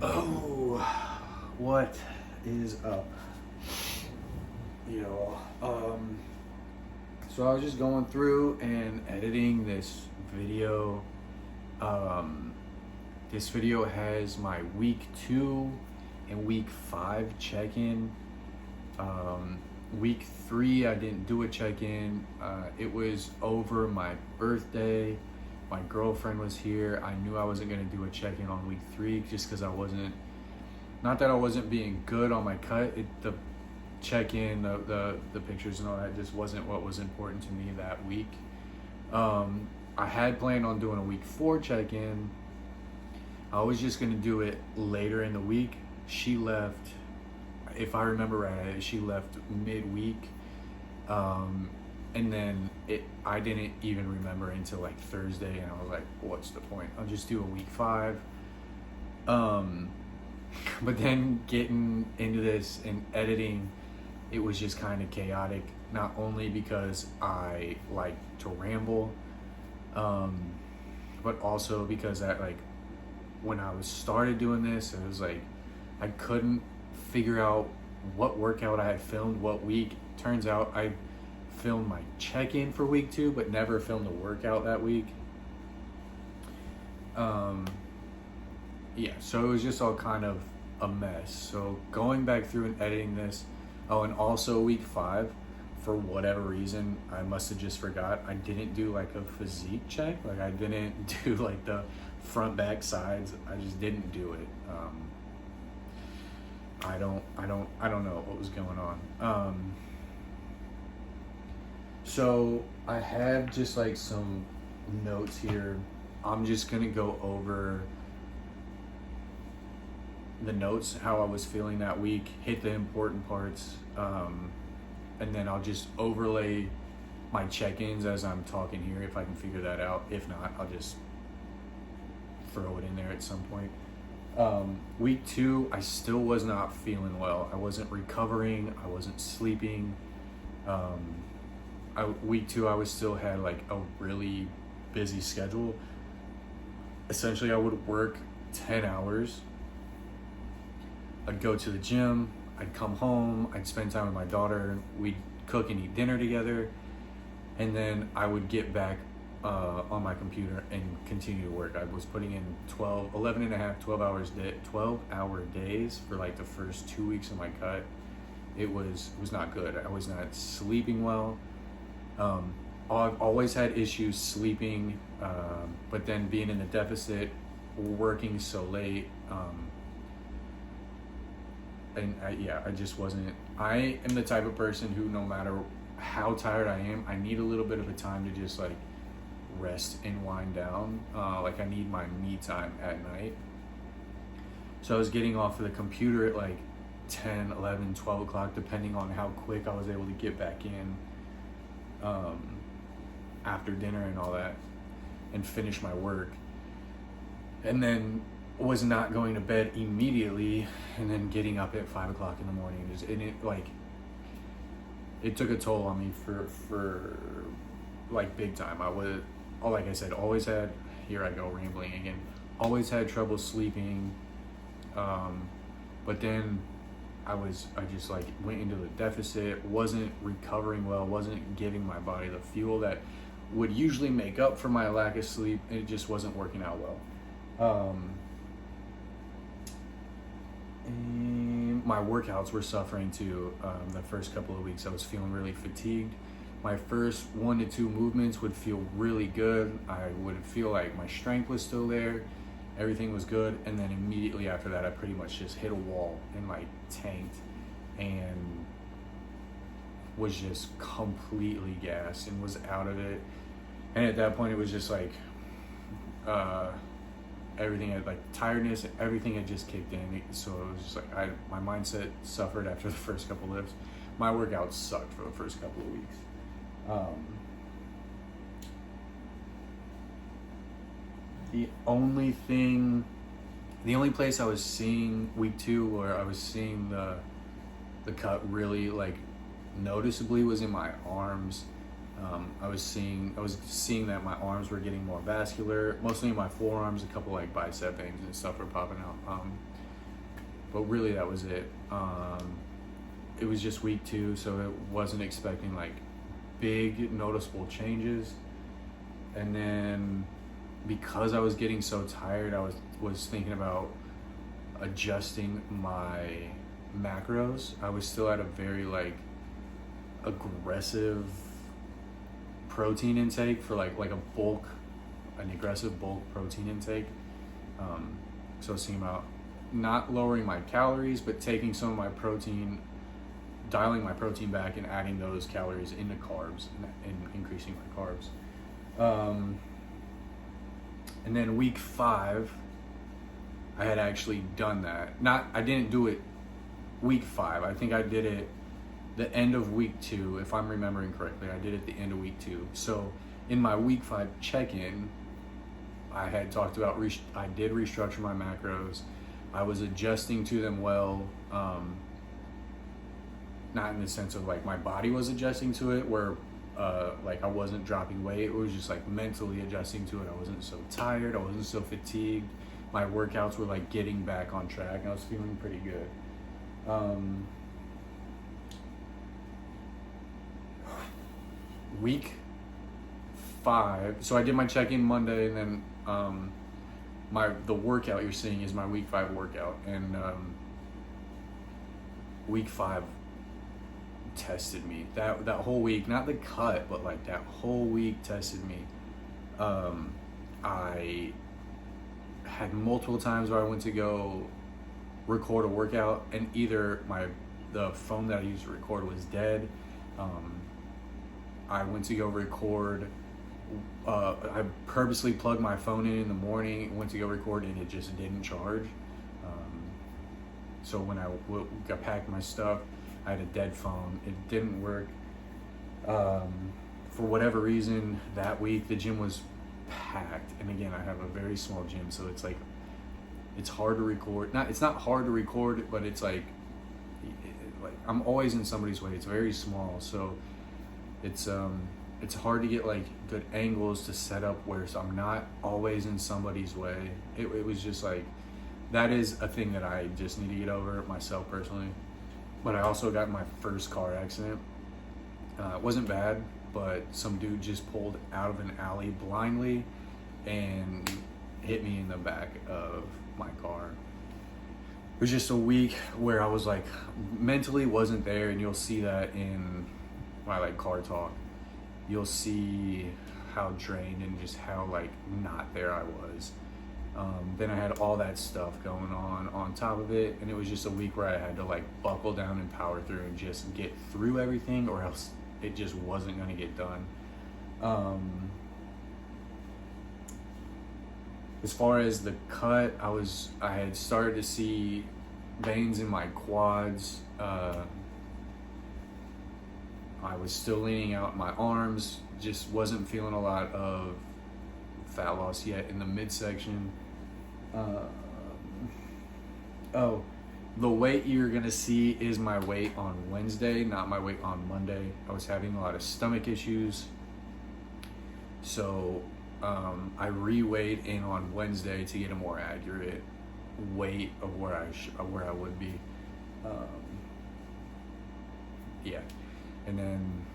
Oh, what is up, y'all? So I was just going through and editing this video. This video has my week 2 and week 5 check-in. Week 3, I didn't do a check-in. It was over my birthday. My girlfriend was here. I knew I wasn't gonna do a check-in on week 3 just because I wasn't, not that I wasn't being good on my cut. The check-in, the pictures and all that just wasn't what was important to me that week. I had planned on doing a week 4 check-in. I was just gonna do it later in the week. She left, if I remember right, she left midweek. And then I didn't even remember until like Thursday, and I was like, what's the point? I'll just do a week 5. But then getting into this and editing, it was just kind of chaotic, not only because I like to ramble, but also because when I was started doing this, it was like I couldn't figure out what workout I had filmed what week. Turns out I filmed my check-in for week 2 but never filmed a workout that week. Yeah, so it was just all kind of a mess. So going back through and editing this, and also week 5, for whatever reason, I must have just forgot, I didn't do like a physique check. Like I didn't do like the front, back, sides. I just didn't do it. I don't know what was going on. So I have just like some notes here. I'm just gonna go over the notes, how I was feeling that week, hit the important parts, and then I'll just overlay my check-ins as I'm talking here if I can figure that out. If not, I'll just throw it in there at some point. Week 2, I still was not feeling well. I wasn't recovering. I wasn't sleeping. Week 2, I was still had like a really busy schedule. Essentially, I would work 10 hours. I'd go to the gym. I'd come home. I'd spend time with my daughter. We'd cook and eat dinner together. And then I would get back on my computer and continue to work. I was putting in 12-hour days for like the first 2 weeks of my cut. It was not good. I was not sleeping well. I've always had issues sleeping, but then being in the deficit, working so late, I just wasn't. I am the type of person who, no matter how tired I am, I need a little bit of a time to just like rest and wind down. Like I need my me time at night. So I was getting off of the computer at like 10, 11, 12 o'clock, depending on how quick I was able to get back in after dinner and all that, and finish my work. And then was not going to bed immediately, and then getting up at 5 o'clock in the morning. It took a toll on me for like big time. Like I said, always had, here I go rambling again, always had trouble sleeping. But then I just like went into the deficit, wasn't recovering well, wasn't giving my body the fuel that would usually make up for my lack of sleep. It just wasn't working out well. And my workouts were suffering too. The first couple of weeks I was feeling really fatigued. My first 1 to 2 movements would feel really good. I would feel like my strength was still there. Everything was good. And then immediately after that, I pretty much just hit a wall and like tanked and was just completely gassed and was out of it. And at that point, it was just like, everything had like tiredness, everything had just kicked in. So it was just like, my mindset suffered after the first couple lifts. My workouts sucked for the first couple of weeks. The only place I was seeing week 2 where I was seeing the cut really like noticeably was in my arms. I was seeing that my arms were getting more vascular, mostly in my forearms. A couple like bicep veins and stuff were popping out. but really that was it. It was just week 2, so it wasn't expecting like big noticeable changes. And then because I was getting so tired, I was thinking about adjusting my macros. I was still at a very like aggressive protein intake for like an aggressive bulk protein intake. So I was thinking about not lowering my calories, but taking some of my protein, dialing my protein back and adding those calories into carbs and increasing my carbs. And then week 5, I had actually done that. I didn't do it week 5. I think I did it the end of week 2, if I'm remembering correctly. I did it the end of week 2. So in my week 5 check-in, I had talked about, I did restructure my macros. I was adjusting to them well. Not in the sense of like my body was adjusting to it, where like I wasn't dropping weight. It was just like mentally adjusting to it. I wasn't so tired. I wasn't so fatigued. My workouts were like getting back on track. I was feeling pretty good. Week 5. So I did my check-in Monday, and then the workout you're seeing is my week 5 workout. And week 5 tested me. That whole week, not the cut, but like that whole week tested me. I had multiple times where I went to go record a workout, and either the phone that I used to record was dead. I went to go record. I purposely plugged my phone in the morning, went to go record, and it just didn't charge. So when I got packed my stuff, I had a dead phone. It didn't work. For whatever reason, that week the gym was packed. And again, I have a very small gym, so it's like, it's hard to record. It's not hard to record, but it's like I'm always in somebody's way. It's very small, so it's hard to get like good angles to set up where I'm not always in somebody's way. It was just like, that is a thing that I just need to get over myself personally. But I also got in my first car accident. It wasn't bad, but some dude just pulled out of an alley blindly and hit me in the back of my car. It was just a week where I was like, mentally wasn't there, and you'll see that in my like car talk. You'll see how drained and just how like not there I was. Then I had all that stuff going on top of it, and it was just a week where I had to like buckle down and power through and just get through everything, or else it just wasn't gonna get done. As far as the cut, I had started to see veins in my quads. I was still leaning out my arms, just wasn't feeling a lot of fat loss yet in the midsection. The weight you're gonna see is my weight on Wednesday, not my weight on Monday. I was having a lot of stomach issues, so I re-weighed in on Wednesday to get a more accurate weight of where I would be. Yeah, and then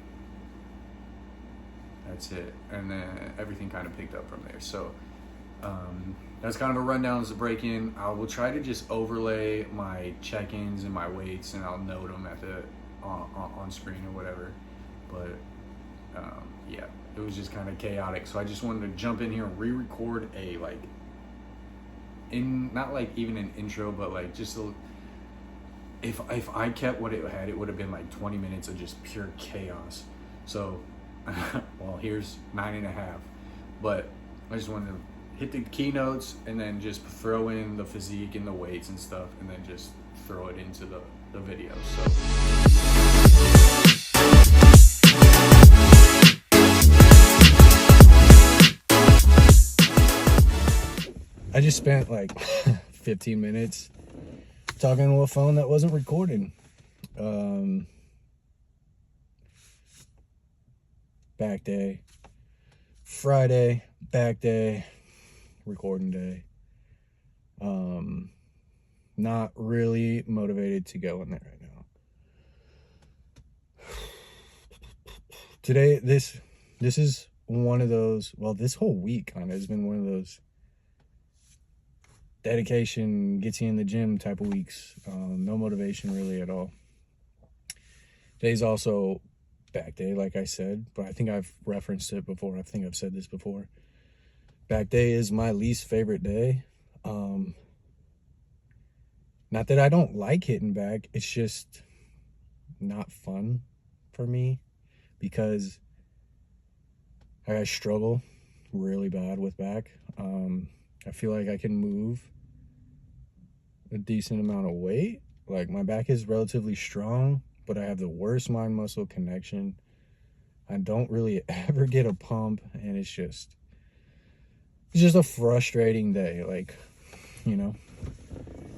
that's it, and then everything kind of picked up from there. So that's kind of a rundown as a break-in. I will try to just overlay my check-ins and my weights, and I'll note them at the on screen or whatever. But yeah, it was just kind of chaotic. So I just wanted to jump in here and re-record a not like even an intro, but like just if I kept what it had, it would have been like 20 minutes of just pure chaos. So well, here's 9.5, but I just wanted to hit the keynotes and then just throw in the physique and the weights and stuff, and then just throw it into the video. So I just spent like 15 minutes talking to a phone that wasn't recording. Back day. Friday, back day. Recording day. not really motivated to go in there right now. Today, this is one of those, well, this whole week kind of has been one of those dedication, gets you in the gym type of weeks. No motivation really at all. Today's also back day, like I said, but I think I've referenced it before. I think I've said this before. Back day is my least favorite day. Not that I don't like hitting back, it's just not fun for me because I struggle really bad with back. I feel like I can move a decent amount of weight. Like, my back is relatively strong, but I have the worst mind muscle connection. I don't really ever get a pump, and it's just a frustrating day, like, you know.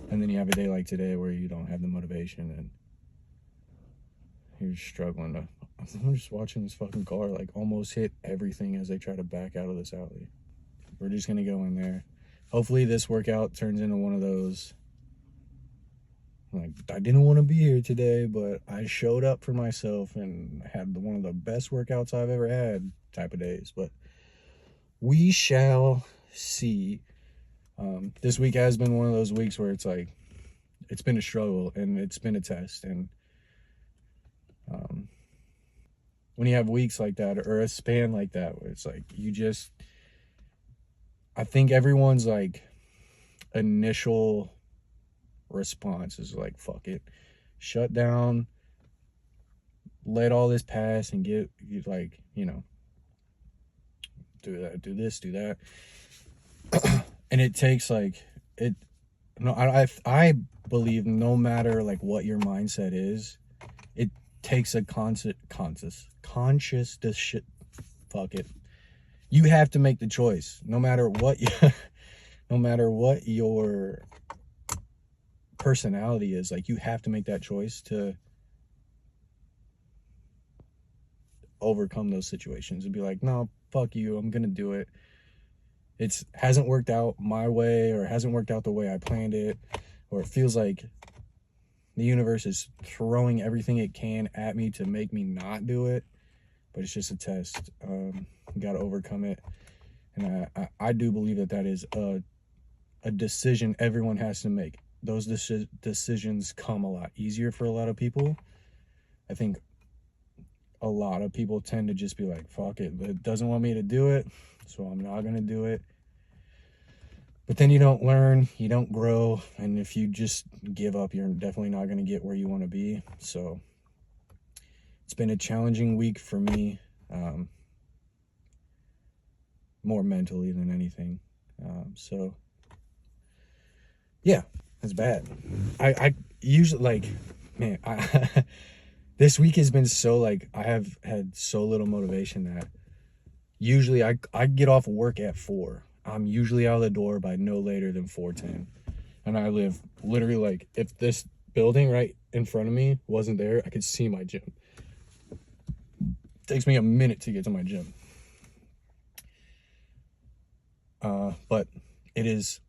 And then you have a day like today where you don't have the motivation and you're struggling to. I'm just watching this fucking car like almost hit everything as they try to back out of this alley. We're just gonna go in there. Hopefully this workout turns into one of those, like, I didn't want to be here today, but I showed up for myself and had one of the best workouts I've ever had type of days. But we shall see. This week has been one of those weeks where it's like, it's been a struggle and it's been a test. And when you have weeks like that or a span like that, where it's like, I think everyone's like initial response is like, fuck it, shut down, let all this pass and get like, you know, do that, do this, do that. And it takes like I believe no matter like what your mindset is, it takes a conscious fuck it. You have to make the choice no matter what no matter what your personality is. Like, you have to make that choice to overcome those situations and be like, no, fuck you, I'm gonna do it. It hasn't worked out my way, or hasn't worked out the way I planned it, or it feels like the universe is throwing everything it can at me to make me not do it, but it's just a test. You got to overcome it. And I do believe that is a decision everyone has to make. Those decisions come a lot easier for a lot of people. I think a lot of people tend to just be like, fuck it, it doesn't want me to do it, so I'm not going to do it. But then you don't learn, you don't grow, and if you just give up, you're definitely not going to get where you want to be. So it's been a challenging week for me, more mentally than anything. So yeah, that's bad. I usually, like, man, this week has been so, like, I have had so little motivation that usually I get off work at 4. I'm usually out of the door by no later than 4:10. And I live literally, like, if this building right in front of me wasn't there, I could see my gym. It takes me a minute to get to my gym. But it is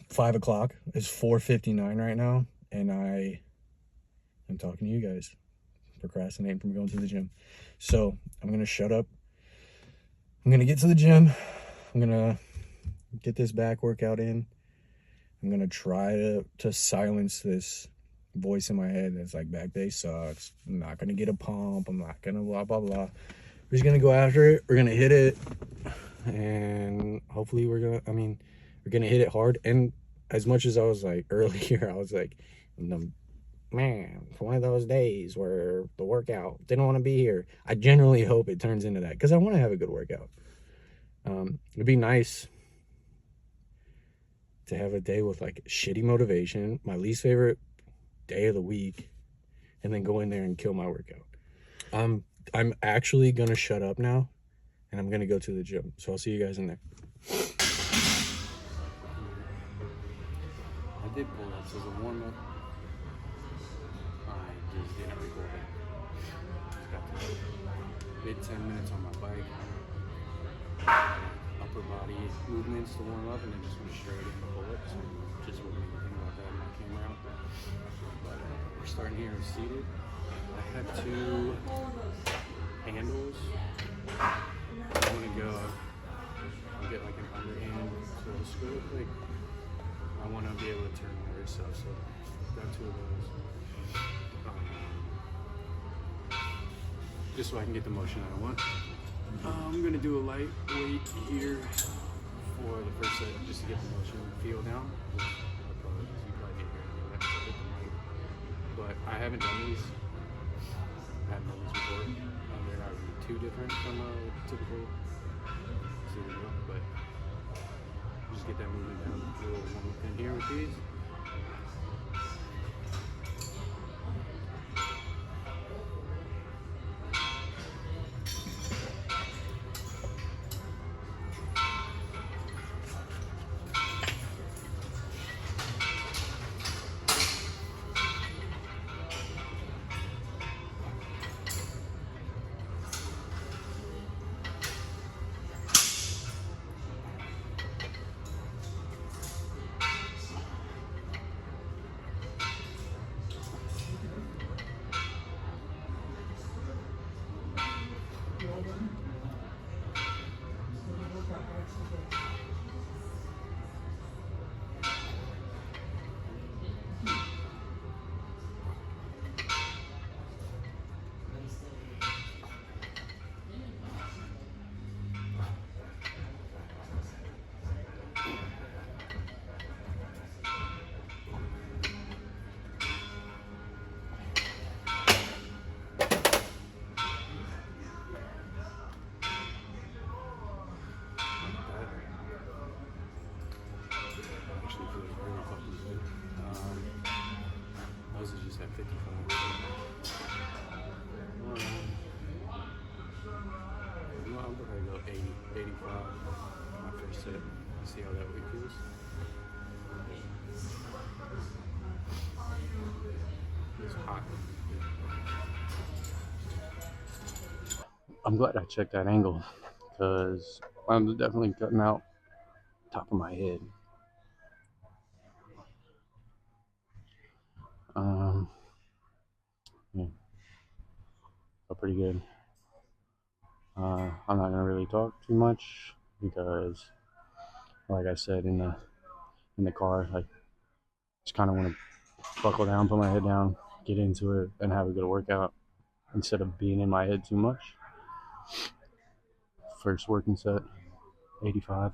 5 o'clock. It's 4:59 right now. And I'm talking to you guys, procrastinating from going to the gym. So I'm going to shut up. I'm going to get to the gym. I'm going to get this back workout in. I'm going to try to silence this voice in my head that's like, back day sucks. I'm not going to get a pump. I'm not going to blah, blah, blah. We're just going to go after it. We're going to hit it. And hopefully we're going to hit it hard. And as much as I was like earlier, I was like, man, it's one of those days where the workout didn't want to be here. I genuinely hope it turns into that, because I want to have a good workout. It'd be nice to have a day with like shitty motivation, my least favorite day of the week, and then go in there and kill my workout. I'm actually gonna shut up now, and I'm gonna go to the gym. So I'll see you guys in there. I did pull ups as a warm up. I just didn't record it. Just got to did 10 minutes on my bike. Upper body movements to warm up, and then just went straight into pull-ups, and just wasn't even thinking about that in my camera out. starting here is seated. I have 2 handles. I want to go get like an underhand. So just real quick, I want to be able to turn my wrist up. So got 2 of those. Just so I can get the motion I want. I'm gonna do a light weight here for the first set, just to get the motion feel down. You probably didn't hear that, so hit the mic. But I haven't done these. I haven't done these before. They're not really too different from a typical studio, but just get that movement down. Do a little warm up in here with these. Those are just at 55. I'm gonna go 80, 85. My first set. See how that weight feels. It's hot. I'm glad I checked that angle because I'm definitely cutting out top of my head. Yeah, felt pretty good. I'm not gonna really talk too much because, like I said in the car, I just kind of want to buckle down, put my head down, get into it, and have a good workout instead of being in my head too much. First working set, 85.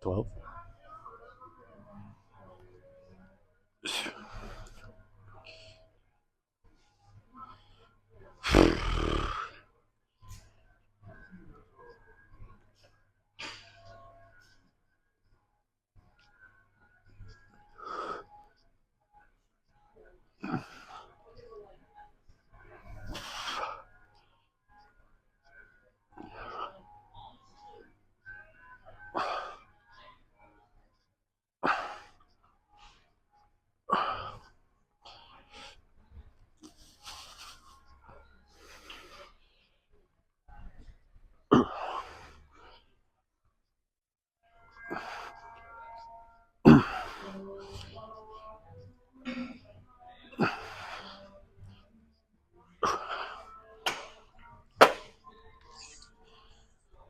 $12.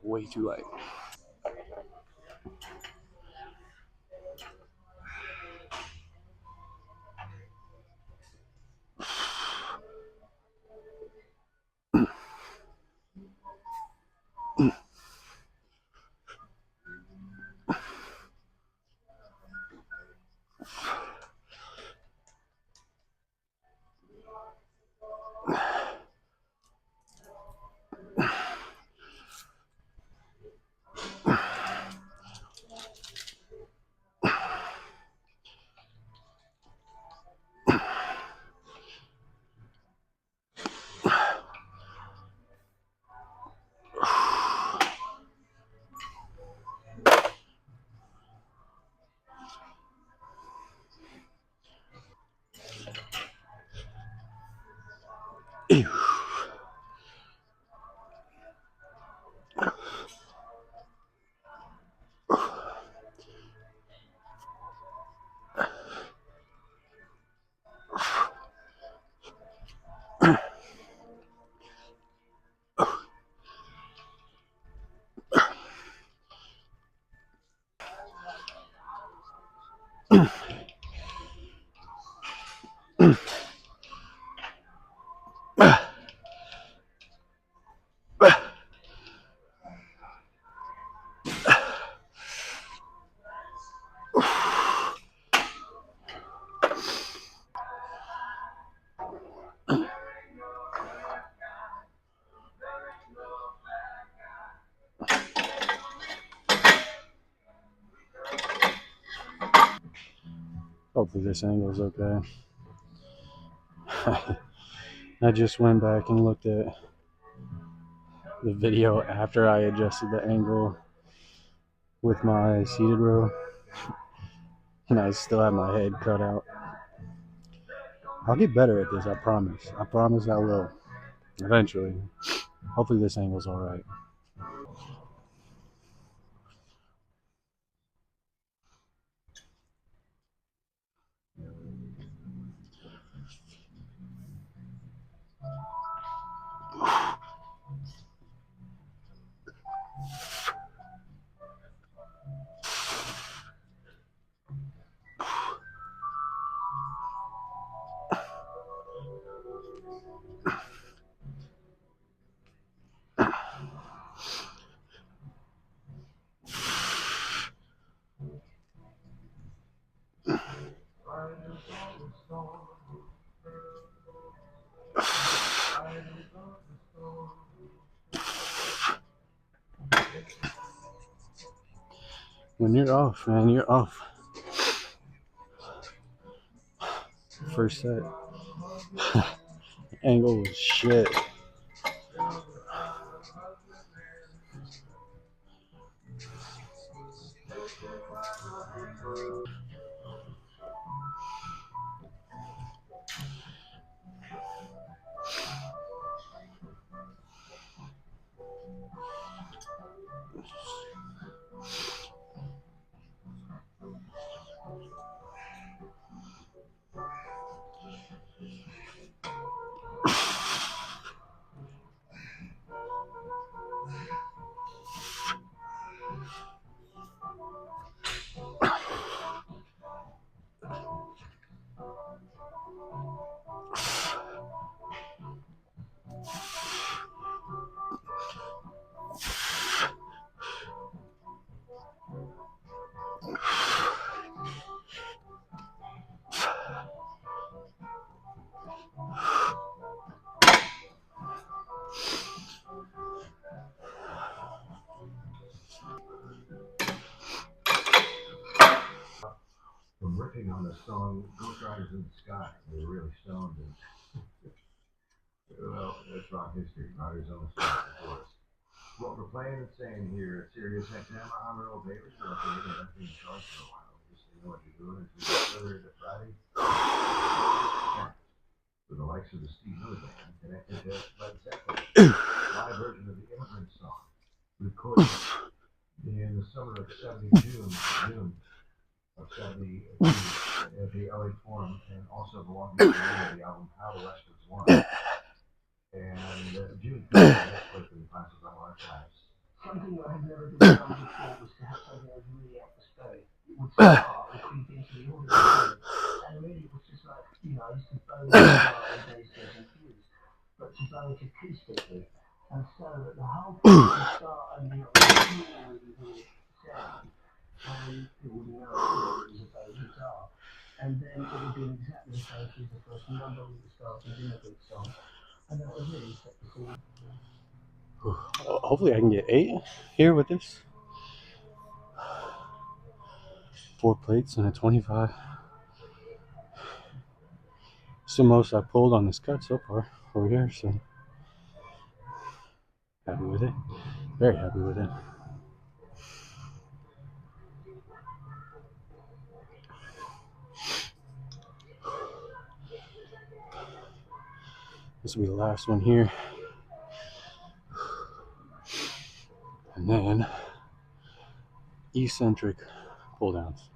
Way too light. Hopefully this angle is okay. I just went back and looked at the video after I adjusted the angle with my seated row, and I still have my head cut out. I'll get better at this, I promise. I promise I will. Eventually. Hopefully this angle's alright. When you're off, man, you're off. First set. Angle was shit. From riffing on the song Ghost Riders in the Sky. They were really stoned and well, that's rock history. Riders on the Sky, of course. What we're playing and saying here at Sirius XM, I'm Earl Davis. We're up here and I've been in charge for a while. Just so you know what you're doing as we get further into Friday. With the likes of the Steve Miller Band connected to Led Zeppelin, live version of the Immigrant Song, recorded in the summer of 72, June of 72 at the LA Forum, and also belonging to the album How the Westerns Won. And June 5th, next place in the classes on archives. Something I had never been done before was to have something that was really atmospheric. It would start and creep into the audience. And really, it was just like, you know, I used to bone it out and days get confused, but to bone it acoustically. And so the whole thing would start and be really weird sound. And people would know it was a bone guitar. And then it would be exactly the same as the first number with the start of the Immigrant Song. And that was really set the scene. Hopefully I can get 8 here with this. 4 plates and a 25. It's the most I've pulled on this cut so far over here, so happy with it. Very happy with it. This will be the last one here. And then eccentric pull downs.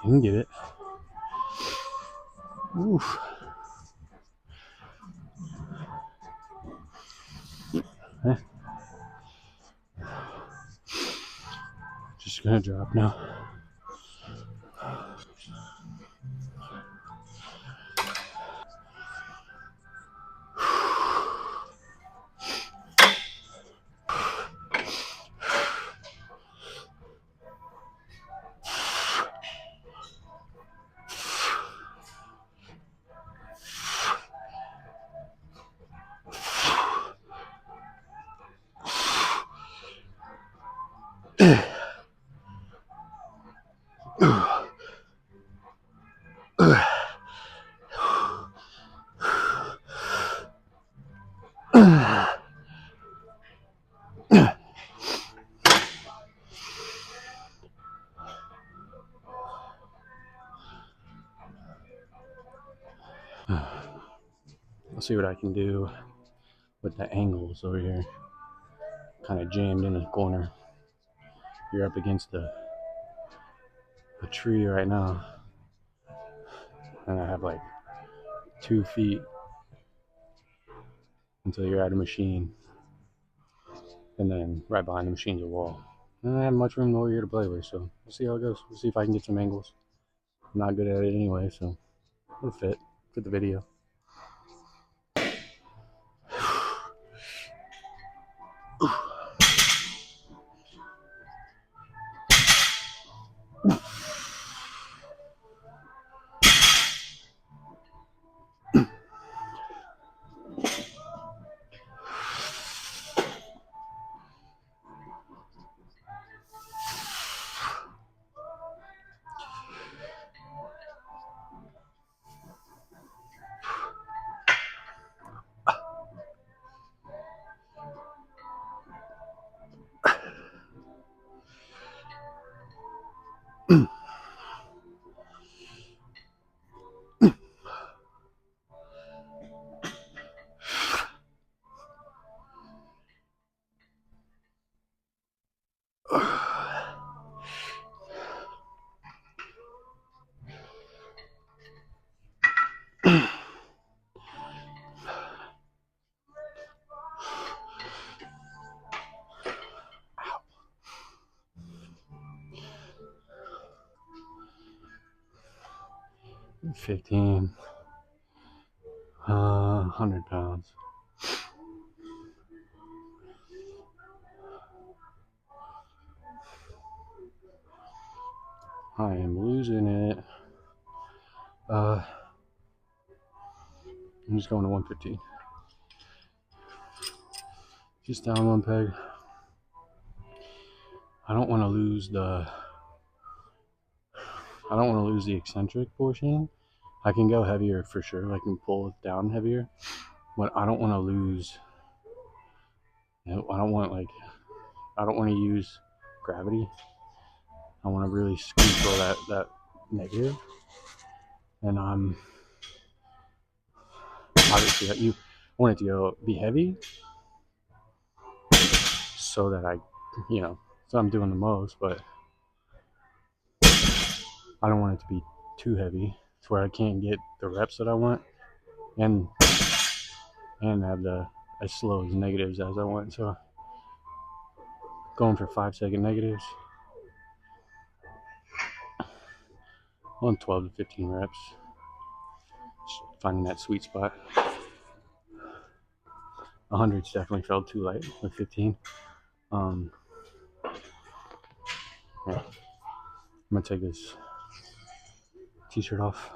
can get it. Oof. Just gonna drop now. I'll see what I can do with the angles over here. Kind of jammed in the corner. You're up against a tree right now. And I have like 2 feet until you're at a machine. And then right behind the machine's a wall. And I have much room over here to play with, so we'll see how it goes. We'll see if I can get some angles. I'm not good at it anyway, so it'll fit for the video. $15, 100 pounds. I am losing it. I'm just going to 115. Just down 1 peg. I don't want to lose the eccentric portion. I can go heavier for sure. I can pull it down heavier, but I don't want to lose. I don't want to use gravity. I want to really control that negative. And obviously you want it to be heavy, so that so I'm doing the most, but I don't want it to be too heavy to where I can't get the reps that I want, and have as slow as negatives as I want. So going for 5-second negatives on 12 to 15 reps, just finding that sweet spot. 100's definitely felt too light with 15. Yeah. I'm gonna take this t-shirt off,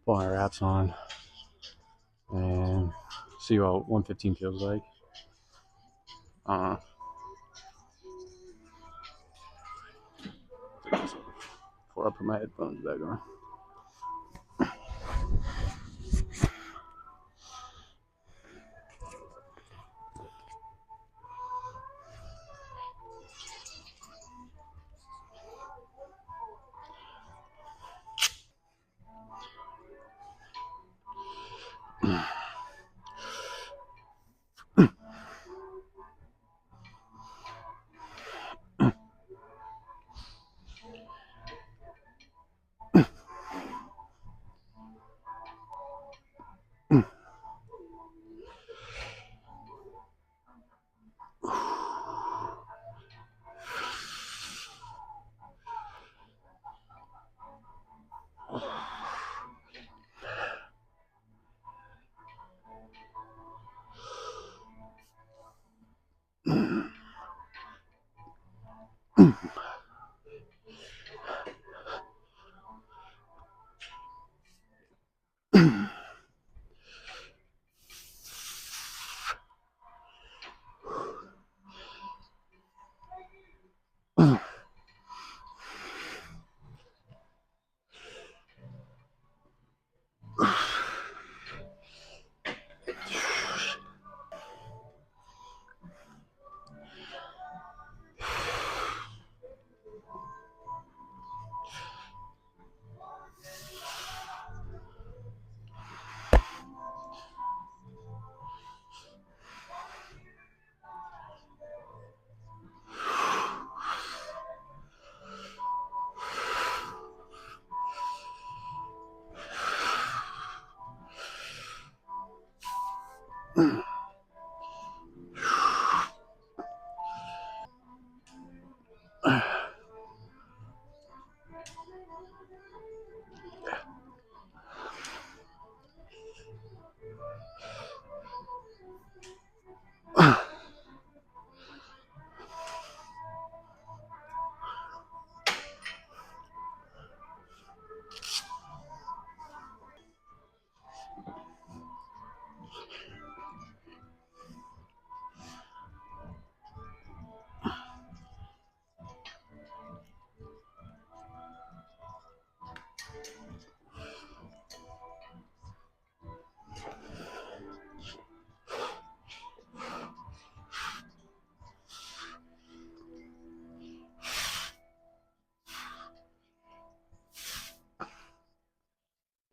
put my wraps on, and see what 115 feels like. Before I put my headphones back on.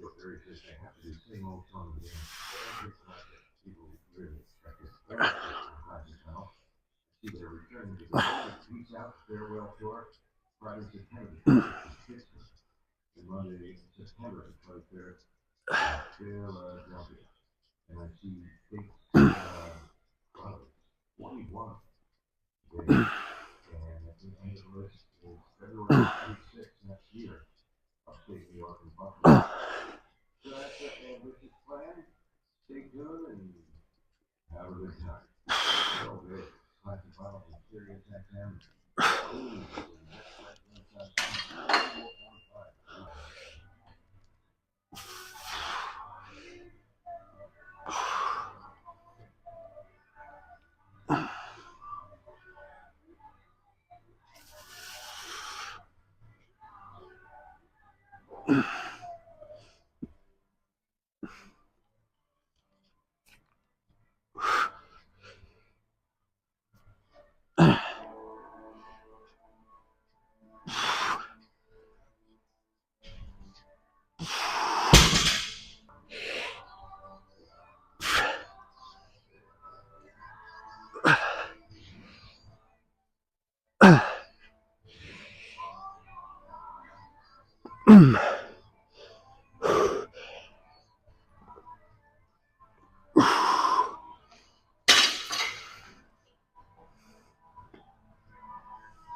What very first thing I have to do, same old song again. Every class that people really practice. Every classes now. See they're returning to the peace out, farewell tour. Friday, September the 26th in Pittsburgh. And Monday, September the 23rd, Philadelphia. And I see big 21 days. And at the end of the list is February 26th next year. Upstate New York and Buffalo. So that's the ambitious plan. Stay tuned and have a good time. So good. Classic bottles of serious XM.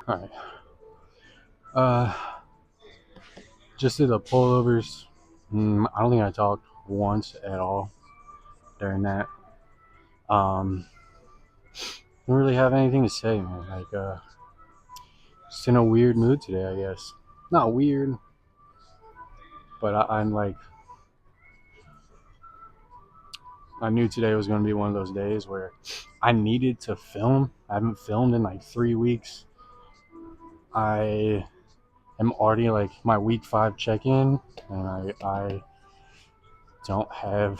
All right. Just did the pullovers. I don't think I talked once at all during that. Don't really have anything to say, man. Like, just in a weird mood today, I guess. Not weird, but I'm like, I knew today was going to be one of those days where I needed to film. I haven't filmed in like 3 weeks. I am already like my week 5 check-in, and I don't have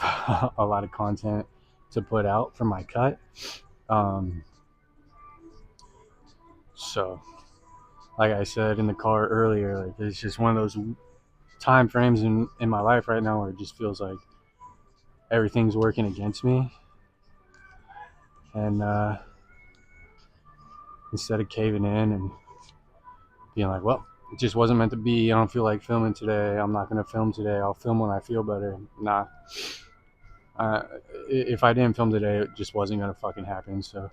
a lot of content to put out for my cut. So like I said in the car earlier, like it's just one of those time frames in my life right now where it just feels like everything's working against me. And instead of caving in and being like, well, it just wasn't meant to be, I don't feel like filming today, I'm not going to film today, I'll film when I feel better. Nah. If I didn't film today, it just wasn't going to fucking happen. So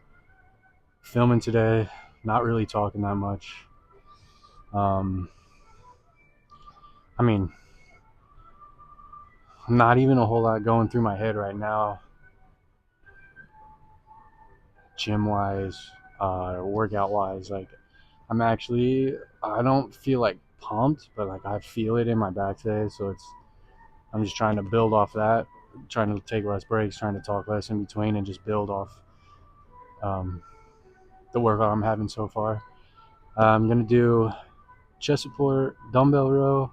filming today, not really talking that much. I mean, not even a whole lot going through my head right now, gym wise, workout wise. Like, I don't feel like pumped, but like I feel it in my back today. So I'm just trying to build off that, trying to take less breaks, trying to talk less in between, and just build off the workout I'm having so far. I'm going to do chest support, dumbbell row.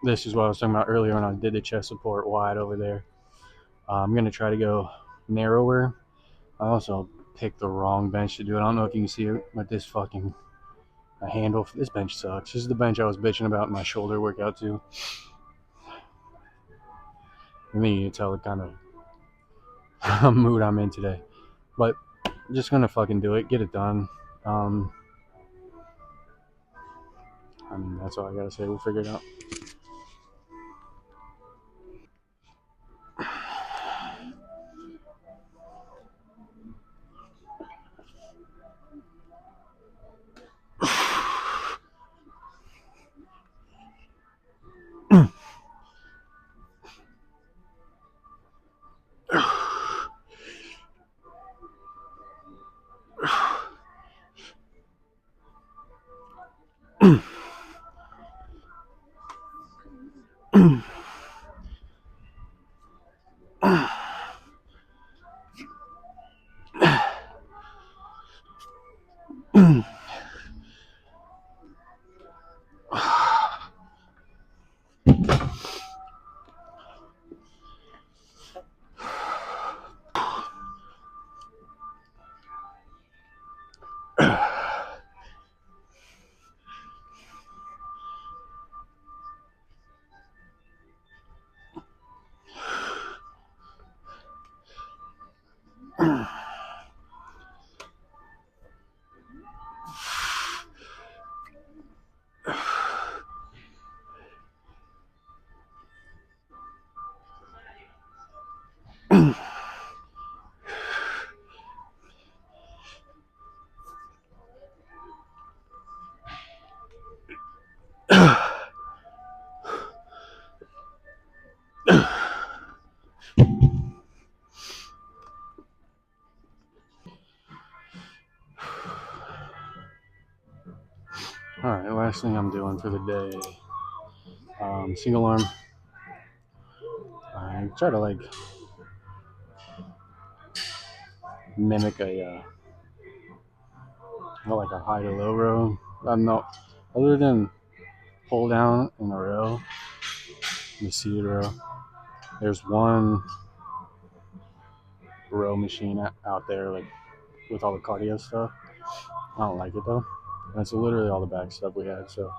This is what I was talking about earlier when I did the chest support wide over there. I'm going to try to go narrower. I also picked the wrong bench to do it. I don't know if you can see it, but this fucking handle for this bench sucks. This is the bench I was bitching about in my shoulder workout too. I mean, you can tell the kind of mood I'm in today. But I'm just going to fucking do it, get it done. I mean, that's all I got to say. We'll figure it out. Alright, last thing I'm doing for the day. Single arm. I try to like mimic a high to low row. I'm not, other than pull down in a row, the seated row. There's one row machine out there like with all the cardio stuff. I don't like it though. That's literally all the back stuff we had. So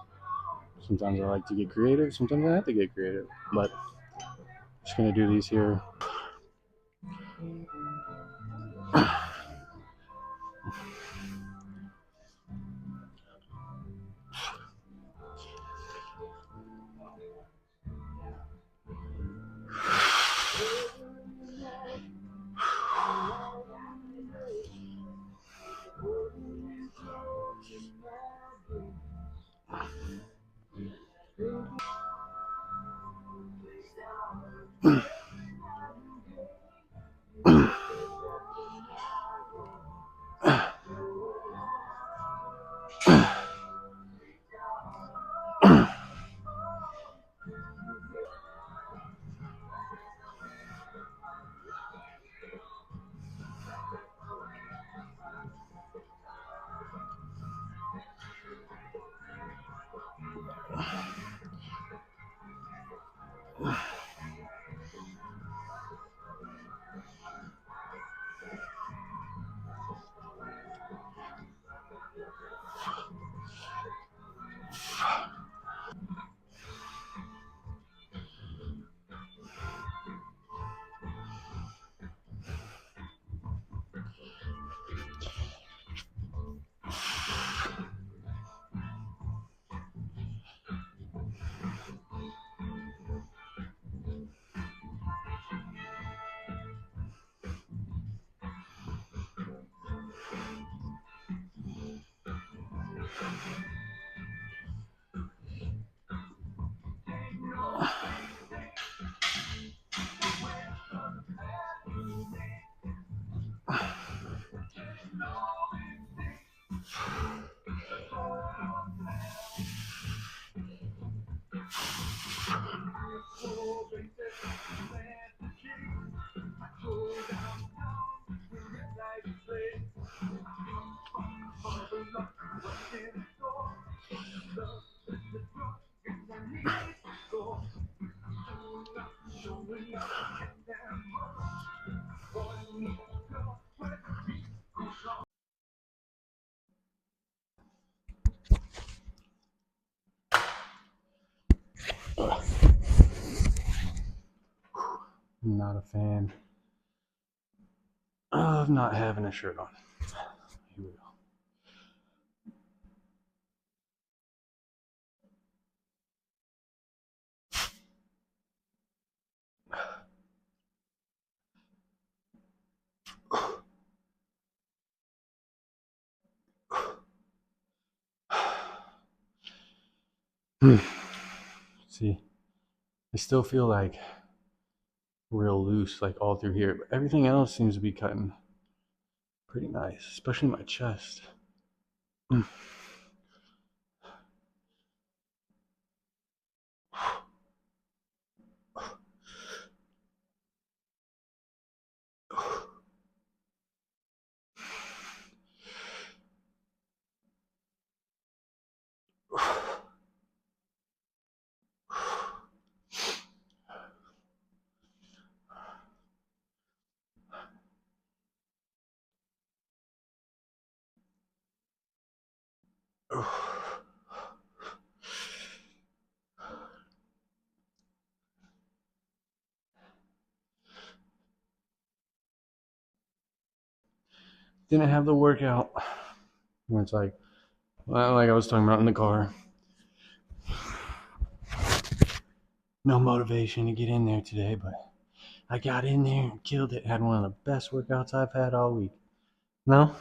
sometimes I like to get creative. Sometimes I have to get creative. But just gonna do these here. I'm not a fan of not having a shirt on. Here we go. See, I still feel like real loose, like all through here, but everything else seems to be cutting pretty nice, especially my chest. Didn't have the workout. When it's like, well, like I was talking about in the car, no motivation to get in there today, but I got in there and killed it. Had one of the best workouts I've had all week. No,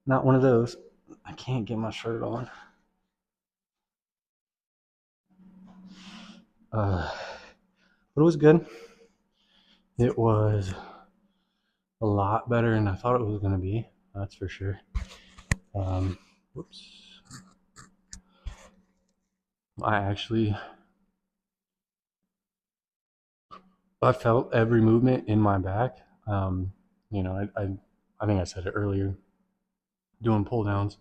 not one of those. I can't get my shirt on. But it was good. It was a lot better than I thought it was going to be. That's for sure. Whoops. I felt every movement in my back. You know, I think I said it earlier. Doing pull downs,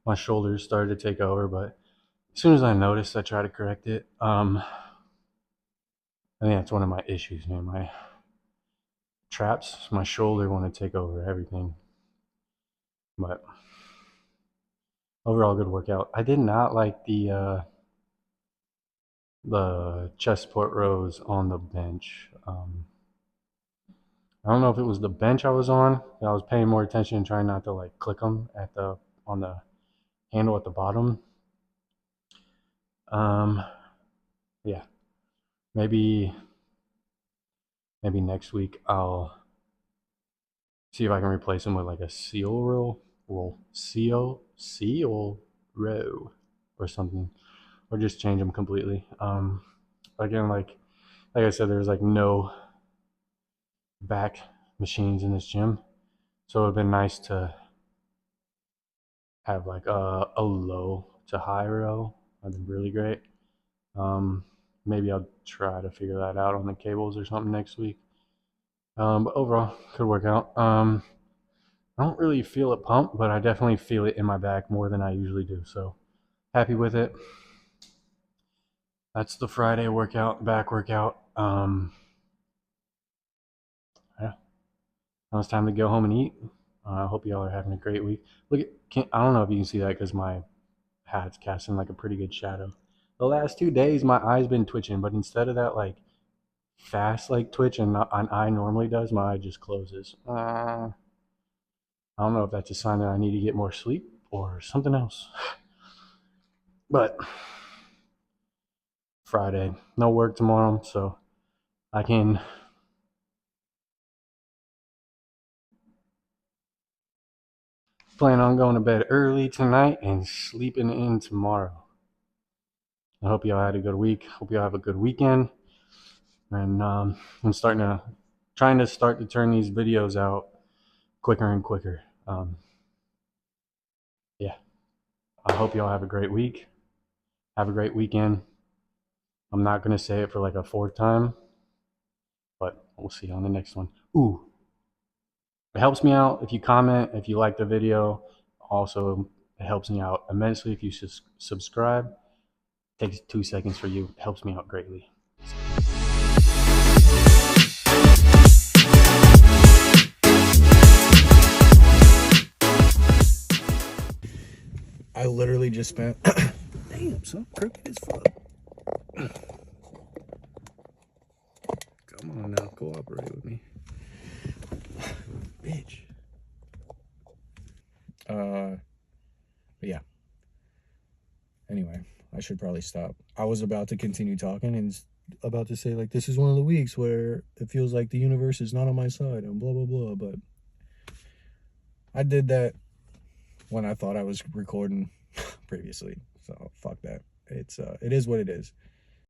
my shoulders started to take over, but as soon as I noticed, I tried to correct it. I think that's one of my issues, man. My traps, my shoulder want to take over everything. But overall, good workout. I did not like the chest support rows on the bench. I don't know if it was the bench I was on. I was paying more attention and trying not to like click them on the handle at the bottom. Yeah, maybe next week I'll see if I can replace them with like a seal row or something, or just change them completely. Again, like I said, there's like no back machines in this gym, so it would have been nice to have like a low to high row. That'd be really great. Maybe I'll try to figure that out on the cables or something next week. But overall, good workout. I don't really feel it pump, but I definitely feel it in my back more than I usually do. So happy with it. That's the Friday workout, back workout. Yeah. Now it's time to go home and eat. I hope y'all are having a great week. I don't know if you can see that because my hat's casting like a pretty good shadow. The last 2 days, my eye's been twitching, but instead of that like fast like twitch and an eye normally does, my eye just closes. I don't know if that's a sign that I need to get more sleep or something else. But Friday, no work tomorrow, so I can plan on going to bed early tonight and sleeping in tomorrow. I hope y'all had a good week. Hope y'all have a good weekend. And I'm trying to start to turn these videos out quicker and quicker. Yeah. I hope y'all have a great week. Have a great weekend. I'm not going to say it for like a 4th time, but we'll see on the next one. Ooh, it helps me out if you comment, if you like the video. Also, it helps me out immensely if you subscribe. It takes 2 seconds for you. It helps me out greatly. I literally just spent damn, son, crooked as fuck. Come on now, cooperate with me. Bitch. But yeah. Anyway, I should probably stop. I was about to continue talking and about to say, like, this is one of the weeks where it feels like the universe is not on my side and blah, blah, blah. But I did that when I thought I was recording previously. So fuck that. It is what it is.